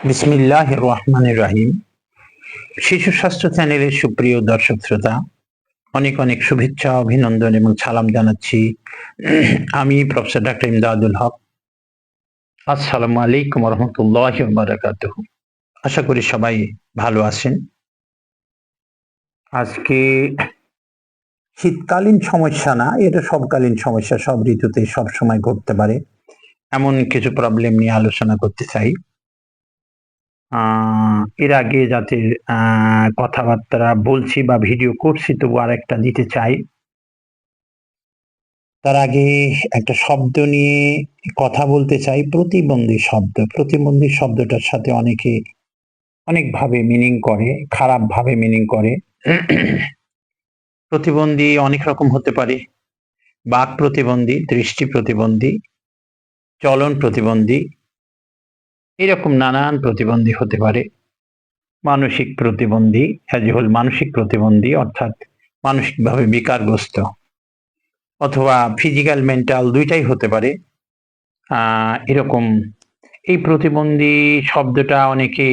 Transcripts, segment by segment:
বিসমিল্লাহির রহমানির রহিম। শিশু স্বাস্থ্য চ্যানেলের সুপ্রিয় দর্শক শ্রোতা, অনেক অনেক শুভেচ্ছা, অভিনন্দন এবং সালাম জানাচ্ছি। আমি প্রফেসর ডাক্তার ইমদাদুল হক। আসসালামু আলাইকুম রহমতুল্লাহি ওয়া বারাকাতুহু। আশা করি সবাই ভালো আছেন। আজকে শীতকালীন সমস্যা না, এটা সবকালীন সমস্যা, সব ঋতুতে সব সময় ঘটতে পারে এমন কিছু প্রবলেম নিয়ে আলোচনা করতে চাই। এর আগে যাতে কথাবার্তা বলছি বা ভিডিও করছি তবু আরেকটা দিতে চাই। তার আগে একটা শব্দ নিয়ে কথা বলতে চাই, প্রতিবন্ধী শব্দ। প্রতিবন্ধী শব্দটার সাথে অনেকে অনেকভাবে মিনিং করে, খারাপভাবে মিনিং করে। প্রতিবন্ধী অনেক রকম হতে পারে। বাক প্রতিবন্ধী, দৃষ্টি প্রতিবন্ধী, চলন প্রতিবন্ধী, এরকম নানান প্রতিবন্ধী হতে পারে। মানসিক প্রতিবন্ধী, মানসিক প্রতিবন্ধী অর্থাৎ মানসিকভাবে বিকারগ্রস্ত, অথবা ফিজিক্যাল মেন্টাল দুইটাই হতে পারে। এরকম এই প্রতিবন্ধী শব্দটা অনেকে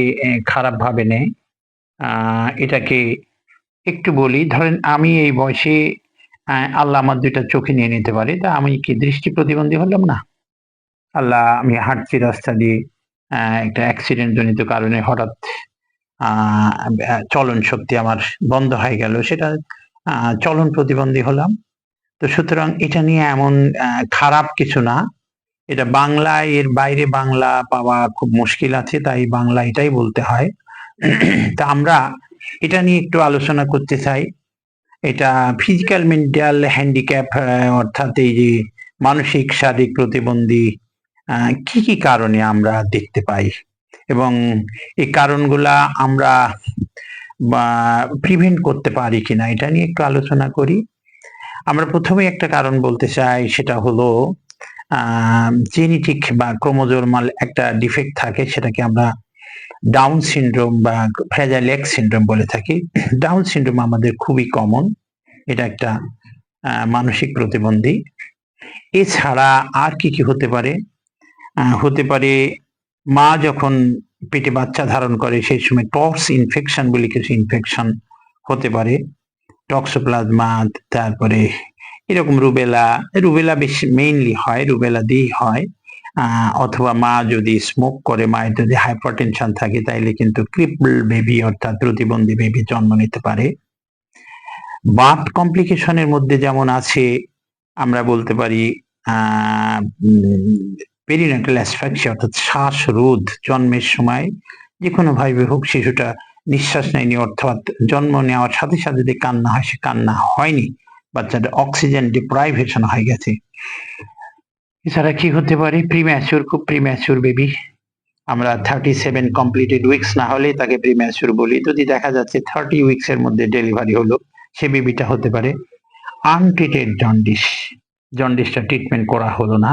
খারাপভাবে নেয়। এটাকে একটু বলি, ধরেন আমি এই বয়সে আল্লাহ আমার দুইটা চোখে নিয়ে নিতে পারে, তা আমি কি দৃষ্টি প্রতিবন্ধী হলাম না? আল্লাহ, আমি হাঁটছি রাস্তা দিয়ে, একটা অ্যাক্সিডেন্ট জনিত কারণে হঠাৎ চলন শক্তি আমার বন্ধ হয়ে গেল, সেটা চলন প্রতিবন্ধী হলাম। তো সুতরাং এটা নিয়ে এমন খারাপ কিছু না। এটা বাংলায়, এর বাইরে বাংলা পাওয়া খুব মুশকিল আছে, তাই বাংলা এটাই বলতে হয়। তা আমরা এটা নিয়ে একটু আলোচনা করতে চাই। এটা ফিজিক্যাল মেন্টাল হ্যান্ডিক্যাপ, অর্থাৎ এই যে মানসিক শারীরিক প্রতিবন্ধী কি কি কারণে আমরা দেখতে পাই এবং এই কারণগুলা আমরা প্রিভেন্ট করতে পারি কিনা, এটা নিয়ে একটু আলোচনা করি। আমরা প্রথমে একটা কারণ বলতে চাই, সেটা হলো জেনেটিক বা ক্রোমোজোমাল একটা ডিফেক্ট থাকে, সেটাকে আমরা ডাউন সিনড্রোম বা ফ্র্যাজাইল এক্স সিনড্রোম বলে থাকি। ডাউন সিনড্রোম আমাদের খুবই কমন, এটা একটা মানসিক প্রতিবন্ধী। এছাড়া আর কি কি হতে পারে? হতে পারে মা যখন পেটে বাচ্চা ধারণ করে সেই সময় টক্স ইনফেকশন বলে কিছু ইনফেকশন হতে পারে, টক্সোপ্লাজমা, তারপরে এরকম রুবেলা। রুবেলা বেশি মেইনলি হয়, রুবেলা দিয়েই হয়। অথবা মা যদি স্মোক করে, মায়ের যদি হাইপারটেনশন থাকে, তাইলে কিন্তু ক্রিপল বেবি অর্থাৎ প্রতিবন্ধী বেবি জন্ম নিতে পারে। বার্থ কমপ্লিকেশনের মধ্যে যেমন আছে, আমরা বলতে পারি পেরিনেটাল অ্যাসফিক্সিয়া অর্থাৎ শ্বাসরোধ। জন্মের সময় যে কোনো ভাবে হোক শিশুটা নিঃশ্বাস নেয়নি, অর্থাৎ জন্ম নেওয়ার সাথে সাথে যে কান্না হয়, সে কান্না হয়নি, বাচ্চাটা অক্সিজেন ডিপ্রাইভেশন হয়ে গেছে। এছাড়া কি হতে পারে? প্রিম্যাচুর, খুব প্রিম্যাচুর বেবি, আমরা 37 কমপ্লিটেড উইকস না হলে তাকে প্রিম্যাচুর বলি। যদি দেখা যাচ্ছে 30 উইকস এর মধ্যে ডেলিভারি হলো, সে বেবিটা হতে পারে। আনট্রিটেড জন্ডিস, জন্ডিসটা ট্রিটমেন্ট করা হলো না,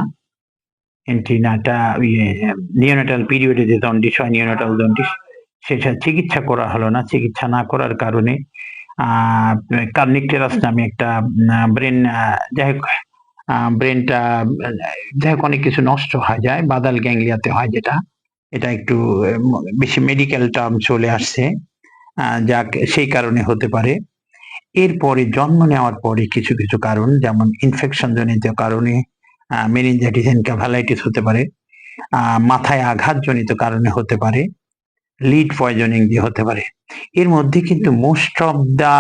নিওনেটাল পিরিয়ডে যে জন্ডিস হয়, নিওনেটাল জন্ডিস, সেটা চিকিৎসা করা হলো না। চিকিৎসা না করার কারণে কার্নিকটেরাস নামে একটা ব্রেন, যাই হোক ব্রেনটা, যাই হোক অনেক কিছু নষ্ট হয়ে যায়, বাদাল গ্যাংলিয়াতে হয় যেটা, এটা একটু বেশি মেডিকেল টার্ম চলে আসছে, যাক সেই কারণে হতে পারে। এরপরে জন্ম নেওয়ার পরে কিছু কিছু কারণ, যেমন ইনফেকশন জনিত কারণে মেনিনজাইটিস, এনকেফালাইটিস হতে পারে, মাথায় আঘাতজনিত কারণে হতে পারে, লিড পয়জনিং দিয়ে হতে পারে। এর মধ্যে কিন্তু মোস্ট অফ দা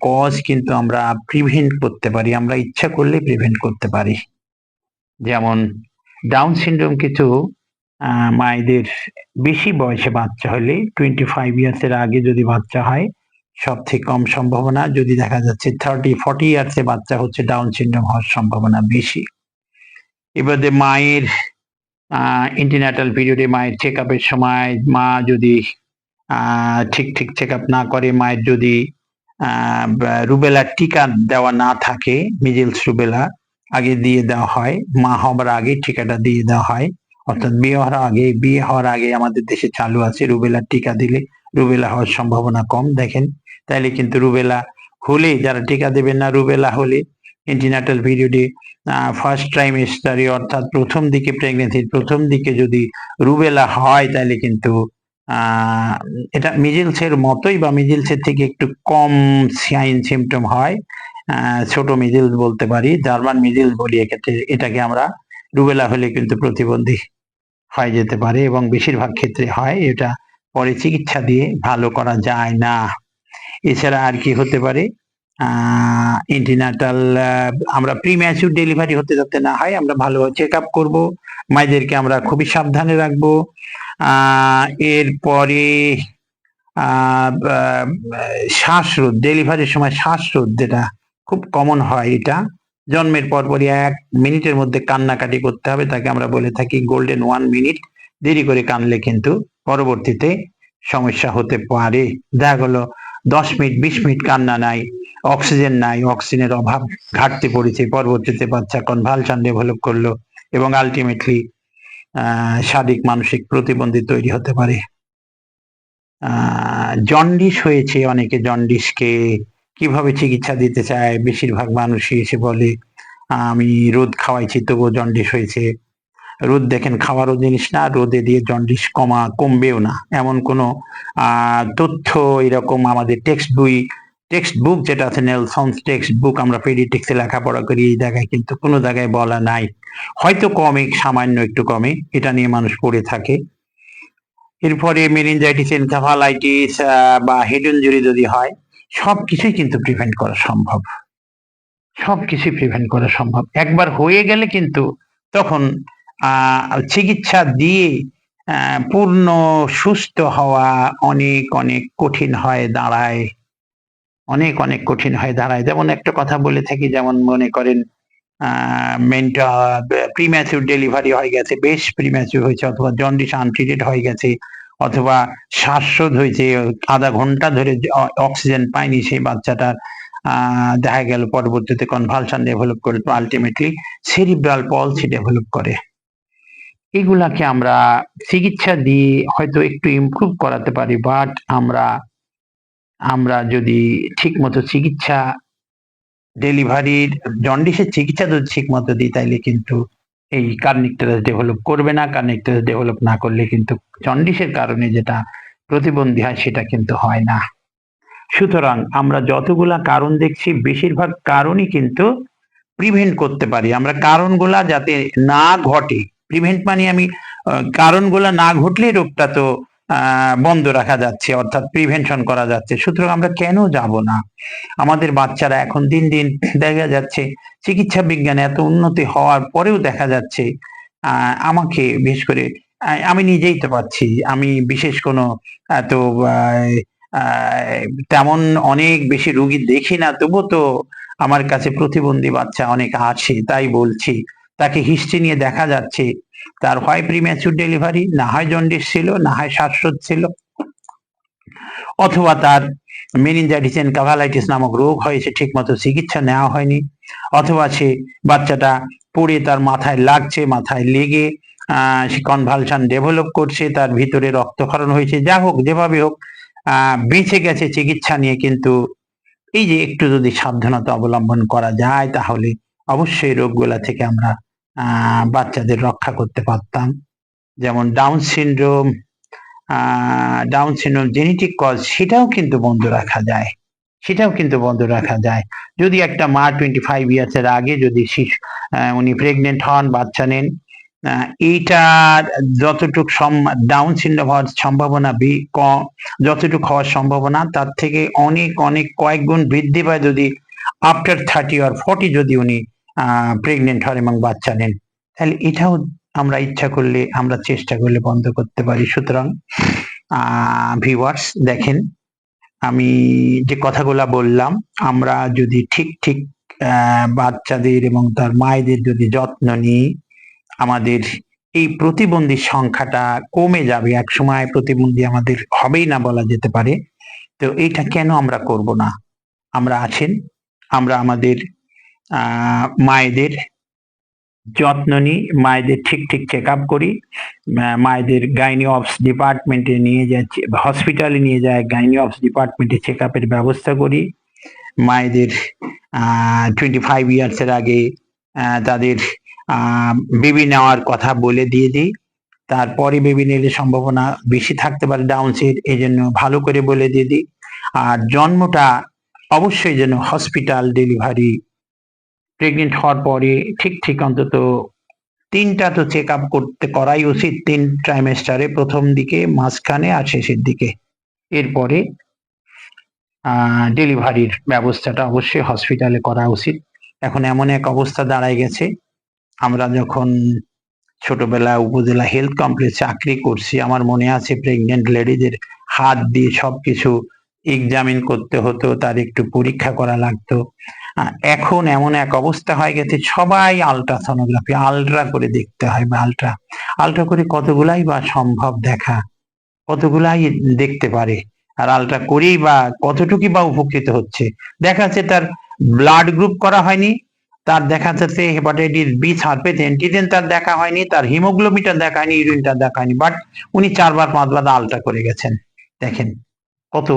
কজ কিন্তু আমরা প্রিভেন্ট করতে পারি, আমরা ইচ্ছা করলে প্রিভেন্ট করতে পারি। যেমন ডাউন সিনড্রোম কিছু মায়েদের বেশি বয়সে বাচ্চা হলে, 25 ইয়ার্স এর আগে যদি বাচ্চা হয়, সব থেকে কম সম্ভাবনা। যদি দেখা যাচ্ছে 30-40 ইয়ার্সে বাচ্চা হচ্ছে, ডাউন সিনড্রোম হওয়ার সম্ভাবনা বেশি। এবারে মায়ের ইন্টিনাটাল পিরিয়ডে, মায়ের চেক আপের সময় মা যদি ঠিক ঠিক চেক আপ না করে, মায়ের যদি রুবেলার টিকা দেওয়া না থাকে, মিজেলস রুবেলা আগে দিয়ে দেওয়া হয়, মা হবার আগে টিকাটা দিয়ে দেওয়া হয়, অর্থাৎ বিয়ে হওয়ার আগে আমাদের দেশে চালু আছে, রুবেলার টিকা দিলে রুবেলা হওয়ার সম্ভাবনা কম। দেখেন, তাইলে কিন্তু রুবেলা হলে, যারা টিকা দেবেন না, রুবেলা হলে এন্টিনাটাল পিরিয়ডে ফার্স্ট ট্রাইমেস্টারে অর্থাৎ প্রথম দিকে, প্রেগনেন্সির প্রথম দিকে যদি রুবেলা হয়, তাহলে কিন্তু আহ, এটা মিজিলসের মতোই বা মিজিলসের থেকে একটু কম সাইন সিমটম হয়। ছোট মিজিলস বলতে পারি, জার্মান মিজিলস বলি এক্ষেত্রে। এটাকে আমরা রুবেলা হলে কিন্তু প্রতিবন্ধী হয়ে যেতে পারে এবং বেশিরভাগ ক্ষেত্রে হয়। এটা পরে চিকিৎসা দিয়ে ভালো করা যায় না। এছাড়া আর কি হতে পারে? ইন্টিনাটাল, আমরা প্রিম্যাচুর ডেলিভারি হতে যাতে না হয় আমরা ভালোভাবে চেক আপ করবো, মায়েদেরকে আমরা খুবই সাবধানে রাখবো। এরপরে আহ আহ, শ্বাসরোধ, ডেলিভারির সময় শ্বাসরোধ যেটা খুব কমন হয়, এটা জন্মের পরপরই 1 মিনিটের মধ্যে কান্নাকাটি করতে হবে, তাকে আমরা বলে থাকি গোল্ডেন 1 মিনিট। দেরি করে কানলে কিন্তু পরবর্তীতে সমস্যা হতে পারে। দেখা গেলো 10 মিনিট 20 মিনিট কান্না নাই, অক্সিজেন নাই, অক্সিজেনের অভাব, ঘাটতি পড়েছে, পরবর্তীতে বাচ্চা কনভালশন ডেভেলপ করলো এবং আলটিমেটলি শারীরিক মানসিক প্রতিবন্ধী তৈরি হতে পারে। জন্ডিস হয়েছে, অনেকে জন্ডিসকে কিভাবে চিকিৎসা দিতে চায়, বেশিরভাগ মানুষই এসে বলে আমি রোদ খাওয়াইছি তবুও জন্ডিস হয়েছে। রোদ দেখেন খাওয়ারও জিনিস না, রোদে দিয়ে জন্ডিস কমবেও না, এমন কোনো তথ্য এরকম আমাদের টেক্সট বুক যেটা আছে, নেলসন্স টেক্সট বুক, আমরা পেডিয়াট্রিক্সে লেখাপড়া করি, এই জায়গায় কিন্তু কোনো জায়গায় বলা নাই। হয়তো কমে, সামান্য একটু কমে, এটা নিয়ে মানুষ পড়ে থাকে। এরপরে মেনিনজাইটিস, এনকেফালাইটিস বা হেড ইনজুরি যদি হয়, সবকিছুই কিন্তু প্রিভেন্ট করা সম্ভব। সবকিছুই প্রিভেন্ট করা সম্ভব। একবার হয়ে গেলে কিন্তু তখন চিকিৎসা দিয়ে পূর্ণ সুস্থ হওয়া অনেক অনেক কঠিন হয়ে দাঁড়ায়, অনেক অনেক কঠিন হয়ে দাঁড়ায়। যেমন একটা কথা বলে থাকি, যেমন মনে করেন প্রিম্যাচিউর ডেলিভারি হয়ে গেছে, বেশ প্রিম্যাচিউর হয়েছে, অথবা জন্ডিস আনট্রিটেড হয়ে গেছে, অথবা শ্বাসরোধ হয়েছে, আধা ঘন্টা ধরে অক্সিজেন পায়নি সেই বাচ্চাটার, দেখা গেল পরবর্তীতে কনভালশন ডেভেলপ করে, আলটিমেটলি সেরিব্রাল পলসি ডেভেলপ করে। এগুলাকে আমরা চিকিৎসা দিয়ে হয়তো একটু ইমপ্রুভ করাতে পারি, বাট আমরা যদি ঠিক মতো চিকিৎসা, ডেলিভারির জন্ডিসের চিকিৎসা যদি ঠিক মতো দিই, তাইলে কিন্তু এই কার্নিকটেরাস ডেভেলপ করবে না। কার্নিকটেরাস ডেভেলপ না করলে কিন্তু জন্ডিসের কারণে যেটা প্রতিবন্ধী হয় সেটা কিন্তু হয় না। সুতরাং আমরা যতগুলা কারণ দেখছি, বেশিরভাগ কারণই কিন্তু প্রিভেন্ট করতে পারি আমরা। কারণগুলা যাতে না ঘটে, প্রিভেন্ট মানে আমি কারণগুলা না ঘটলে রোগটা তো বন্ধ রাখা যাচ্ছে, অর্থাৎ প্রিভেনশন করা যাচ্ছে। সুতরাং আমরা কেন যাব না? আমাদের বাচ্চারা এখন দিন দিন দেখা যাচ্ছে চিকিৎসা বিজ্ঞানে এত উন্নতি হওয়ার পরেও দেখা যাচ্ছে, আমাকে বিশেষ করে আমি নিজেই তো পাচ্ছি, আমি বিশেষ কোনো এত তেমন অনেক বেশি রুগী দেখি না, তবু তো আমার কাছে প্রতিবন্ধী বাচ্চা অনেক আছে। তাই বলছি, তাকে হিস্ট্রি নিয়ে দেখা যাচ্ছে তার হয় প্রিম্যাচুর ডেলিভারি, না হয় জন্ডিস ছিল, না হয় শ্বাসরোধ ছিল, অথবা তার মেনিনজাইটিস এনকেফালাইটিস নামক রোগ হয়েছে, ঠিক মতো চিকিৎসা নেওয়া হয়নি, অথবা সে বাচ্চাটা পড়ে তার মাথায় লাগছে, মাথায় লেগে সে কনভালশন ডেভেলপ করছে, তার ভিতরে রক্তক্ষরণ হয়েছে, যা হোক যেভাবে হোক বেঁচে গেছে চিকিৎসা নিয়ে। কিন্তু এই যে একটু যদি সাবধানতা অবলম্বন করা যায়, তাহলে অবশ্যই রোগগুলা থেকে আমরা বাচ্চাদের রক্ষা করতে পারতাম। যেমন ডাউন সিনড্রোম জেনেটিক কজ, সেটাও কিন্তু বন্ধ রাখা যায়, সেটাও কিন্তু বন্ধ রাখা যায়। যদি একটা মা 25 ইয়ার্স এর আগে যদি উনি প্রেগনেন্ট হন, বাচ্চা নেন, এইটার যতটুক ডাউন সিনড্রোম হওয়ার সম্ভাবনা যতটুকু হওয়ার সম্ভাবনা, তার থেকে অনেক অনেক কয়েক গুণ বৃদ্ধি পায় যদি আফটার 30 or 40 যদি উনি প্রেগনেন্ট হন এবং বাচ্চা নেন। তাহলে এটাও আমরা ইচ্ছা করলে, আমরা চেষ্টা করলে বন্ধ করতে পারি। সুতরাং ভিউয়ার্স দেখেন, আমি যে কথাগুলা বললাম, আমরা যদি ঠিক ঠিক বাচ্চাদের এবং তার মায়েদের যদি যত্ন নিই, আমাদের এই প্রতিবন্ধীর সংখ্যাটা কমে যাবে। এক সময় প্রতিবন্ধী আমাদের হবেই না বলা যেতে পারে। তো এইটা কেন আমরা করব না? আমরা আছেন, আমরা আমাদের মায়েদের যত্ন নিই, মায়েদের ঠিক ঠিক চেক আপ করি, মায়েদের গাইনি অপস ডিপার্টমেন্টে নিয়ে যাচ্ছি, হসপিটালে নিয়ে যায় গাইনি অপস ডিপার্টমেন্টে চেক আপের ব্যবস্থা করি। মায়েদের 25 ইয়ার্স এর আগে তাদের বেবি নেওয়ার কথা বলে দিয়ে দিই। তারপরে বেবি নিলে সম্ভাবনা বেশি থাকতে পারে ডাউন সিট, এই জন্য ভালো করে বলে দিয়ে দিই। আর জন্মটা অবশ্যই যেন হসপিটাল ডেলিভারি, প্রেগনেন্ট হওয়ার পরে ঠিক ঠিক অন্তত 3টা তো চেক আপ করাই উচিত 3 ট্রাইমেস্টারে, প্রথম দিকে, মাঝখানে আর শেষের দিকে। এরপরে ডেলিভারির ব্যবস্থাটা অবশ্যই হসপিটালে করা উচিত। এখন এমন এক অবস্থা দাঁড়ায় গেছে, আমরা যখন ছোটবেলায় উপজেলা হেলথ কমপ্লেক্সে চাকরি করছি, আমার মনে আছে প্রেগনেন্ট লেডিদের হাত দিয়ে সবকিছু এক্সামিন করতে হতো, তার একটু পরীক্ষা করা লাগতো। এখন এমন এক অবস্থা হয়ে গেছে, সবাই আলট্রাসোনোগ্রাফি, আলট্রা করে দেখতে হয়, বা আলট্রা করে কতগুলাই বা সম্ভব দেখা, কতগুলাই দেখতে পারে, আর আলট্রা করেই বা কতটুকুই বা উপকৃত হচ্ছে। দেখা যাচ্ছে তার ব্লাড গ্রুপ করা হয়নি, তার দেখা যাচ্ছে হেপাটাইটিস বি সারফেস অ্যান্টিজেন তার দেখা হয়নি, তার হিমোগ্লোবিনটা দেখা হয়নি, ইউরিনটা দেখা হয়নি, বাট উনি 4 বার 5 বার আলট্রা করে গেছেন। দেখেন কত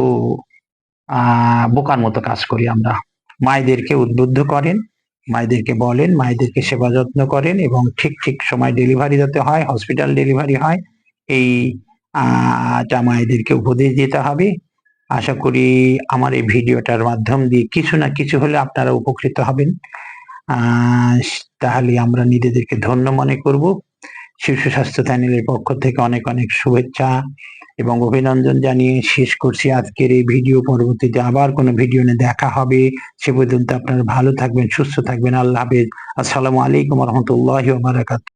বোকার মতো কাজ করি আমরা। মায়েদেরকে উদ্বুদ্ধ করেন, মায়েদেরকে বলেন, মায়েদেরকে সেবা যত্ন করেন, এবং ঠিক ঠিক সময় ডেলিভারি যাতে হয়, হসপিটাল ডেলিভারি হয়, এই মায়েদেরকে উপদেশ দিতে হবে। আশা করি আমার এই ভিডিওটার মাধ্যম দিয়ে কিছু না কিছু হলে আপনারা উপকৃত হবেন। তাহলে আমরা নিজেদেরকে ধন্য মনে করব। শিশু স্বাস্থ্য চ্যানেলের পক্ষ থেকে অনেক অনেক শুভেচ্ছা এবং অভিনন্দন জানিয়ে শেষ করছি আজকের এই ভিডিও। পরবর্তীতে আবার কোনো ভিডিও নিয়ে দেখা হবে। সে পর্যন্ত আপনারা ভালো থাকবেন, সুস্থ থাকবেন। আল্লাহ হাফেজ। আসসালামু আলাইকুম রহমতুল্লাহি ওয়া বারাকাতুহু।